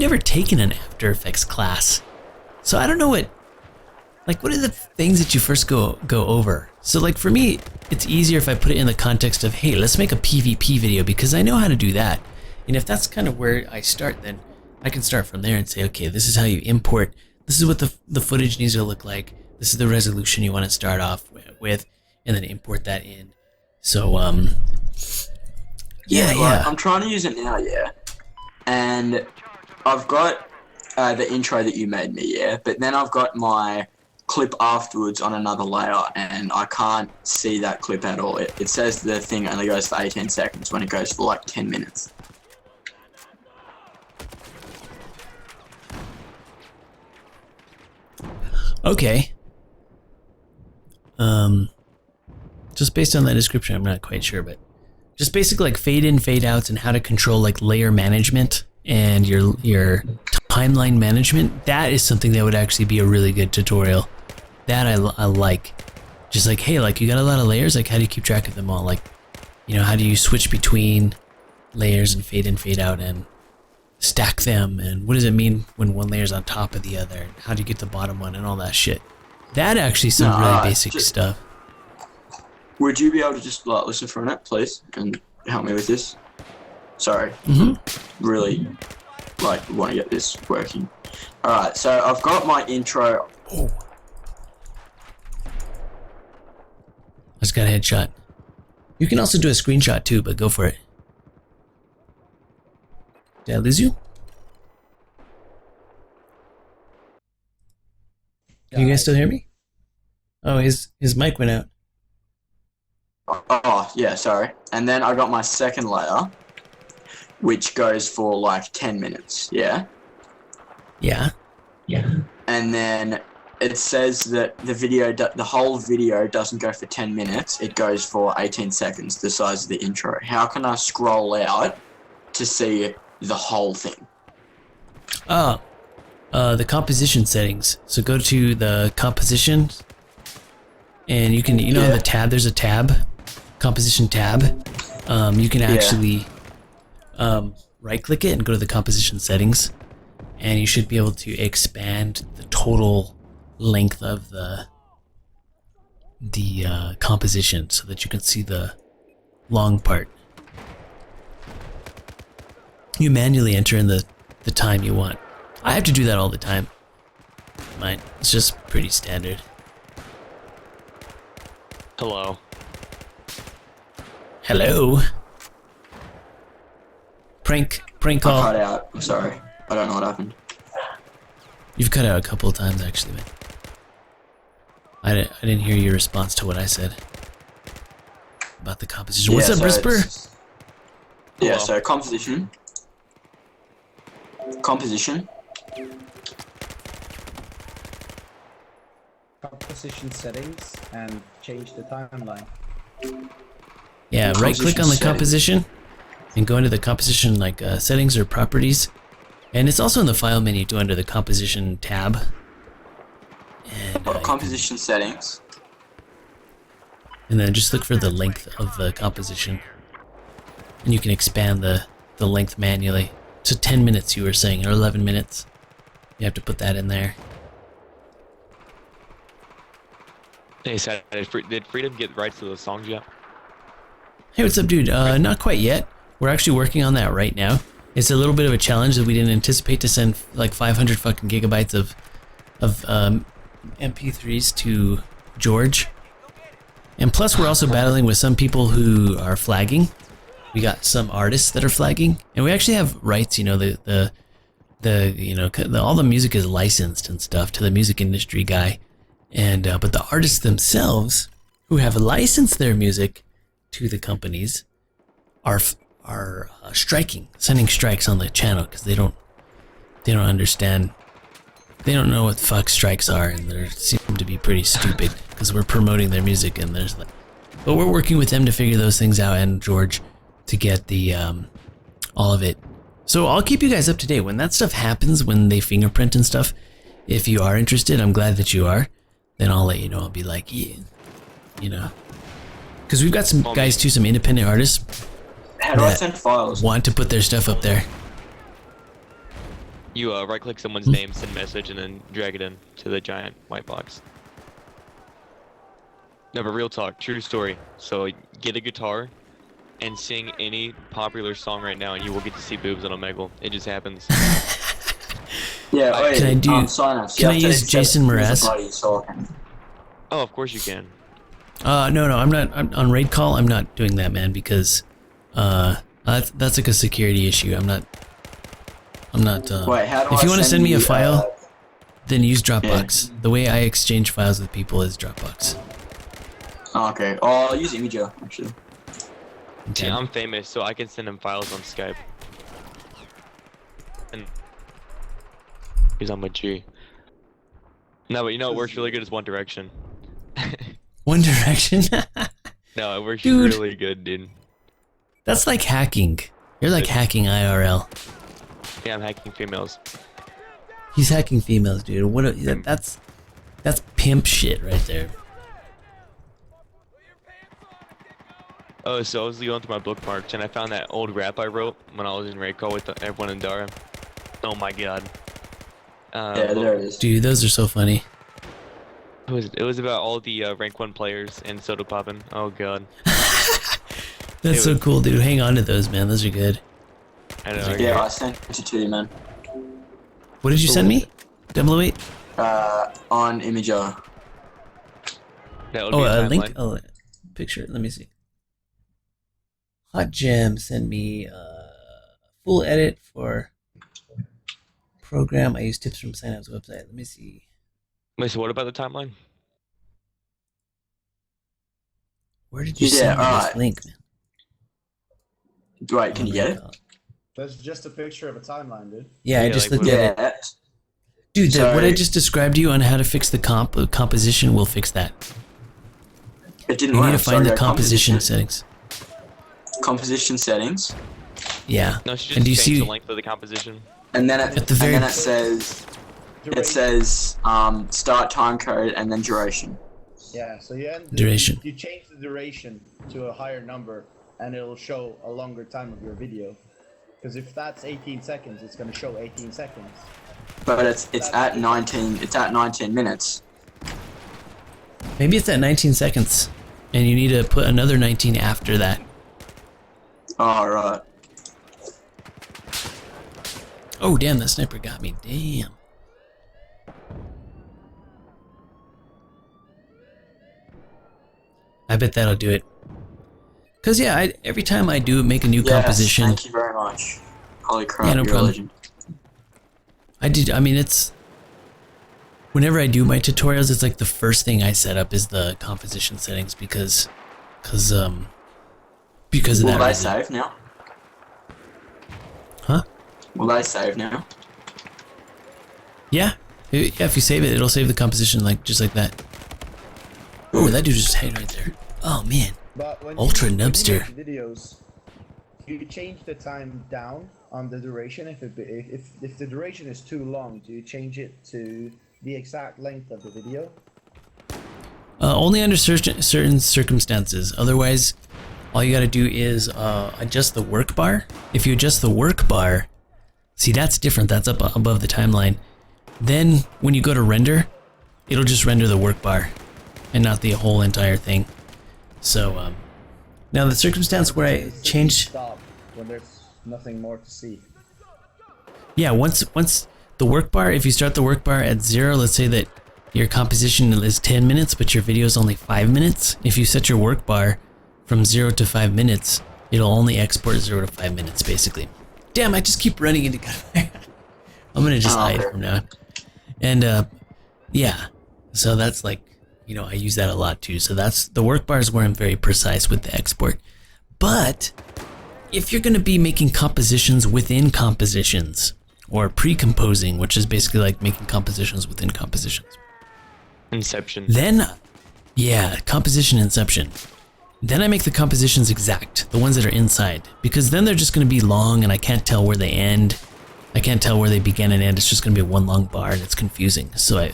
never taken an After Effects class, so I don't know what are the things that you first go over. So like for me, it's easier if I put it in the context of, hey, let's make a PvP video because I know how to do that. And if that's kind of where I start, then I can start from there and say, okay, this is how you import. This is what the footage needs to look like. This is the resolution you want to start off with, and then import that in. So yeah. I'm trying to use it now, and I've got the intro that you made me, but then I've got my clip afterwards on another layer, and I can't see that clip at all. It says the thing only goes for 18 seconds when it goes for like 10 minutes. Okay. Just based on that description, I'm not quite sure, but just basically like fade in, fade outs, and how to control like layer management and your timeline management. That is something that would actually be a really good tutorial. That I like. Just like, hey, like you got a lot of layers, like how do you keep track of them all? Like, you know, how do you switch between layers and fade in, fade out, and stack them, and what does it mean when one layer's on top of the other, and how do you get the bottom one, and all that shit. That actually is some really basic stuff. Would you be able to just like listen for a minute, please, and help me with this? Sorry. Really, like, want to get this working. All right, so I've got my intro. Oh. I just got a headshot. You can also do a screenshot too, but go for it. Did I lose you? Can you guys still hear me? Oh, his mic went out. Oh, yeah, sorry. And then I got my second layer, which goes for like 10 minutes, yeah? Yeah. And then it says that the whole video doesn't go for 10 minutes, it goes for 18 seconds, the size of the intro. How can I scroll out to see the whole thing? The composition settings. So go to the composition, and you can, you know, the tab, there's a tab, composition tab. You can actually right click it and go to the composition settings, and you should be able to expand the total length of the composition so that you can see the long part. You manually enter in the time you want. I have to do that all the time. Mine, it's just pretty standard. Hello. Hello. Prank call. I cut out. I'm sorry. I don't know what happened. You've cut out a couple of times actually, man. I didn't hear your response to what I said about the composition. What's up, Brisper? Yeah, so composition. Composition settings and change the timeline. Yeah, right click on the composition and go into the composition like settings or properties, and it's also in the file menu to under the composition tab. And composition settings. And then just look for the length of the composition, and you can expand the length manually. So 10 minutes you were saying, or 11 minutes. You have to put that in there. Hey, Sad, did Freedom get rights to those songs yet? Hey, what's up, dude? Not quite yet. We're actually working on that right now. It's a little bit of a challenge that we didn't anticipate to send like 500 fucking gigabytes of MP3s to George. And plus we're also battling with some people who are flagging. We got some artists that are flagging, and we actually have rights, you know, all the music is licensed and stuff to the music industry guy. And but the artists themselves who have licensed their music to the companies are striking, sending strikes on the channel because they don't understand. They don't know what the fuck strikes are, and they seem to be pretty stupid because we're promoting their music, and there's like, but we're working with them to figure those things out, and George, to get the all of it. So I'll keep you guys up to date when that stuff happens, when they fingerprint and stuff. If you are interested, I'm glad that you are. Then I'll let you know. I'll be like, yeah, you know, because we've got some guys too, some independent artists. How do I send files? Want to put their stuff up there. You right click someone's name, send message, and then drag it in to the giant white box. No, but real talk, true story. So get a guitar and sing any popular song right now, and you will get to see boobs on Omegle. It just happens. Yeah, wait, Can I do? sign-ups. Can I use Jason Mraz? Oh, of course you can. No, I'm not. I'm, on raid call, I'm not doing that, man, because that's like a security issue. I'm not. Wait, how do if I you want to send me a file, uh, then use Dropbox. The way I exchange files with people is Dropbox. okay. Oh, I'll use Imager, actually. Okay. Yeah, I'm famous, so I can send them files on Skype. And because I'm a G. No, but you know what works really good is One Direction. One Direction. No, it works Dude. really good, dude. That's like hacking. You're like hacking IRL. Yeah, I'm hacking females. He's hacking females, dude. What? That's pimp shit right there. Oh, so I was going through my bookmarks and I found that old rap I wrote when I was in raid call with everyone in Dara. Oh my god. Yeah, there it is. Dude, those are so funny. It was about all the rank 1 players and soda poppin'. Oh god. That's so cool, dude. Hang on to those, man. Those are good. I know. Yeah, I sent it to you, man. What did you send me? 008? On Imager. That would Oh, be a a link? timeline. Oh, picture. Let me see. Hot Gem send me full edit for program. I use tips from Synapse website. Let me see. Wait, so what about the timeline? Where did you send me this alright. link, man? Wait, can you get it? That's just a picture of a timeline, dude. Yeah, I Yeah, just like looked at it. Yeah. Dude, So- what I just described to you on how to fix the composition will fix that. It didn't You work. need to find Sorry, the composition settings. Composition settings. Yeah. No, she And do you just changed see the length of the composition. And then it, At the very- and then it says start time code and then duration. Yeah, so Duration. You change the duration to a higher number, and it'll show a longer time of your video. Because if that's 18 seconds, it's going to show 18 seconds. But it's at 19. It's at 19 minutes. Maybe it's at 19 seconds, and you need to put another 19 after that. Oh right. Oh, damn, that sniper got me. Damn. I bet that'll do it. Cause yeah, every time I do make a new Yes, composition, thank you very much. Holy crap, Yeah, no you're a problem. legend. I mean, it's whenever I do my tutorials, it's like the first thing I set up is the composition settings because of Will that they reason. save now? Huh? Will they save now? Yeah. Yeah, if you save it, it'll save the composition just like that. Oh, that dude just hanging right there. Oh man. But when Ultra you nubster. make videos, you change the time down on the duration. If the duration is too long, do you change it to the exact length of the video? Only under certain circumstances. Otherwise, all you gotta do is adjust the work bar. If you adjust the work bar, see that's different. That's up above the timeline. Then when you go to render, it'll just render the work bar and not the whole entire thing. So now the circumstance where I change, Stop when there's nothing more to see. yeah, once the work bar, if you start the work bar at 0, let's say that your composition is 10 minutes, but your video is only 5 minutes. If you set your work bar from 0 to 5 minutes, it'll only export 0 to 5 minutes, basically. Damn, I just keep running into gunfire. I'm gonna just hide from now. And yeah, so that's like, you know, I use that a lot too. So that's the work bar is where I'm very precise with the export. But if you're gonna be making compositions within compositions, or pre-composing, which is basically like making compositions within compositions, Inception. then, yeah, composition inception. Then I make the compositions exact, the ones that are inside, because then they're just going to be long and I can't tell where they end. I can't tell where they begin and end. It's just going to be one long bar and it's confusing. So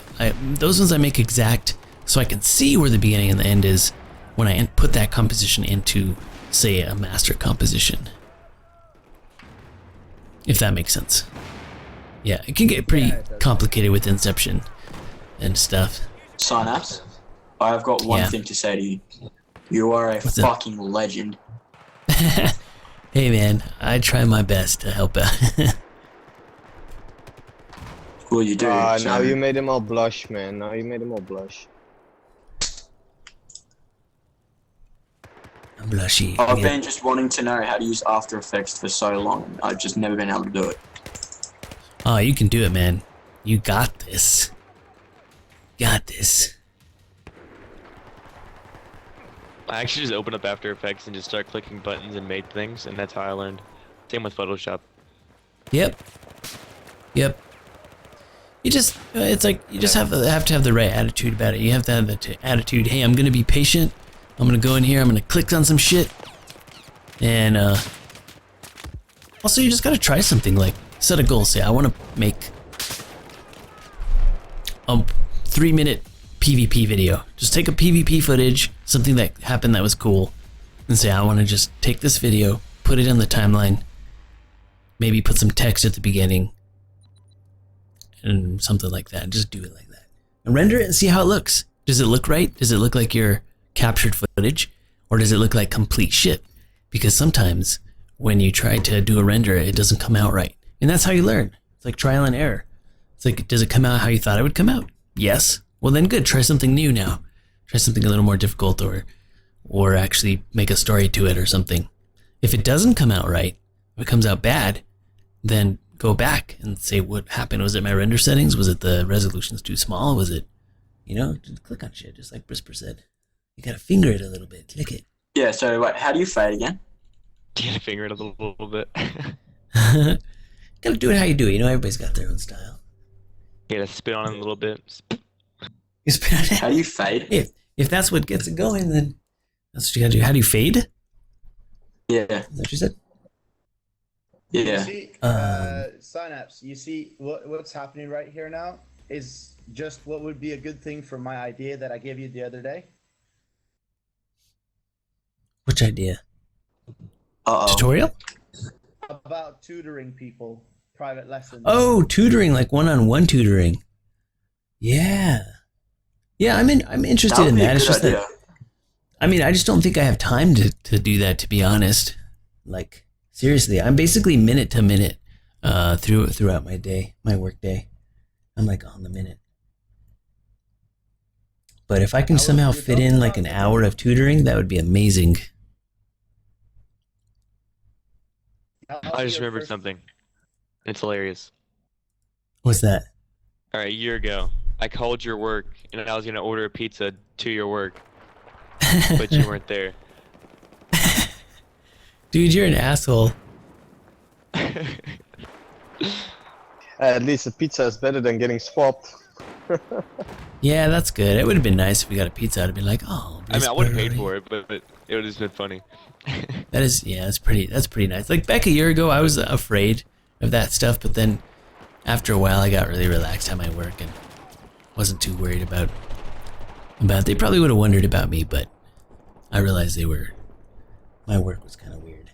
those ones I make exact so I can see where the beginning and the end is when I put that composition into, say, a master composition. If that makes sense. Yeah, it can get pretty Yeah, it does. complicated with Inception and stuff. Synapse, I've got one Yeah. thing to say to you. You are a What's that? fucking legend. Hey man, I try my best to help out. Well, you do. Ah, so- now you made him all blush, man. Now you made him all blush. I'm blushy. I've Yeah. been just wanting to know how to use After Effects for so long. I've just never been able to do it. Oh, you can do it, man. You got this. Got this. I actually just opened up After Effects and just start clicking buttons and made things, and that's how I learned. Same with Photoshop. Yep. Yep. You just, it's like, you just have to have the right attitude about it. You have to have the attitude, hey, I'm going to be patient. I'm going to go in here, I'm going to click on some shit. And, also you just got to try something, like, set a goal. Say, I want to make a 3-minute PvP video. Just take a PvP footage, something that happened that was cool, and say, I want to just take this video, put it in the timeline, maybe put some text at the beginning, and something like that. Just do it like that. And render it and see how it looks. Does it look right? Does it look like your captured footage? Or does it look like complete shit? Because sometimes when you try to do a render, it doesn't come out right. And that's how you learn. It's like trial and error. It's like, does it come out how you thought it would come out? Yes. Well then good, try something new now. Try something a little more difficult, or actually make a story to it or something. If it doesn't come out right, if it comes out bad, then go back and say what happened. Was it my render settings? Was it the resolution's too small? Was it, just click on shit, just like Brisper said. You gotta finger it a little bit, click it. Yeah, so wait, how do you fade again? You gotta finger it a little bit. Gotta do it how you do it. Everybody's got their own style. You gotta spit on it a little bit. You spit on it. How do you fade? If that's what gets it going, then that's what you gotta do. How do you fade? Yeah, Is that what you said? yeah. You see, Synapse, you see what's happening right here now is just what would be a good thing for my idea that I gave you the other day. Which idea? Uh-oh. Tutorial? About tutoring people, private lessons. Oh, tutoring, like one-on-one tutoring. Yeah. Yeah, I'm interested That would in be that. a It's good just idea. that I just don't think I have time to do that, to be honest. Like, seriously, I'm basically minute to minute throughout my day, my work day. I'm like on the minute. But if I can somehow fit in like an hour of tutoring, that would be amazing. I just remembered something. It's hilarious. What's that? Alright, a year ago, I called your work, and I was gonna order a pizza to your work, but you weren't there. Dude, you're an asshole. At least a pizza is better than getting swapped. Yeah, that's good. It would have been nice if we got a pizza. I'd have been like, oh. I mean, I would have paid for it, but it would have just been funny. That is, yeah, that's pretty nice. Like back a year ago, I was afraid of that stuff, but then after a while, I got really relaxed at my work and wasn't too worried about. They probably would have wondered about me, but I realized my work was kind of weird.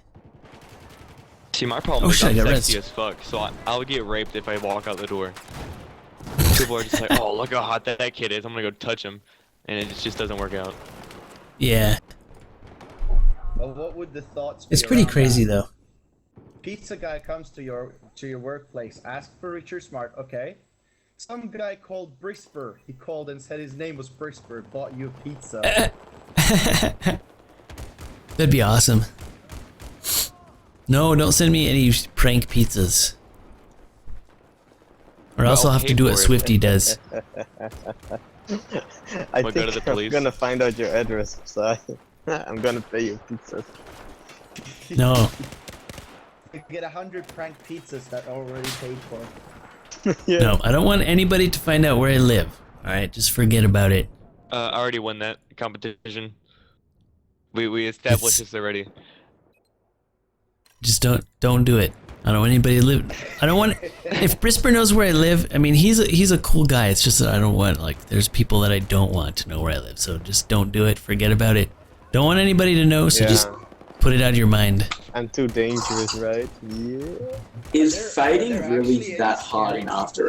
See, my problem is I'm sexy as fuck, so I would get raped if I walk out the door. People are just like, oh, look how hot that kid is. I'm gonna go touch him, and it just doesn't work out. Yeah, Well, what would the thoughts be it's pretty around crazy that? though. Pizza guy comes to your workplace, ask for Richard Smart, okay? Some guy called Brisper, he called and said his name was Brisper, bought you a pizza. That'd be awesome. No, don't send me any prank pizzas. Or else Well, I'll have to pay do what for it. Swifty does. I We'll go to think the I'm police. gonna find out your address, so I'm gonna pay you pizzas. No. You get 100 prank pizzas that are already paid for. Yeah. No, I don't want anybody to find out where I live. Alright, just forget about it. I already won that competition. We established this already. Just don't do it. I don't want anybody to live. I don't want. If Brisper knows where I live, I mean he's a cool guy. It's just that I don't want, like, there's people that I don't want to know where I live. So just don't do it. Forget about it. Don't want anybody to know. So Yeah. just Put it out of your mind. I'm too dangerous, right? Yeah. Is fading really that hard in After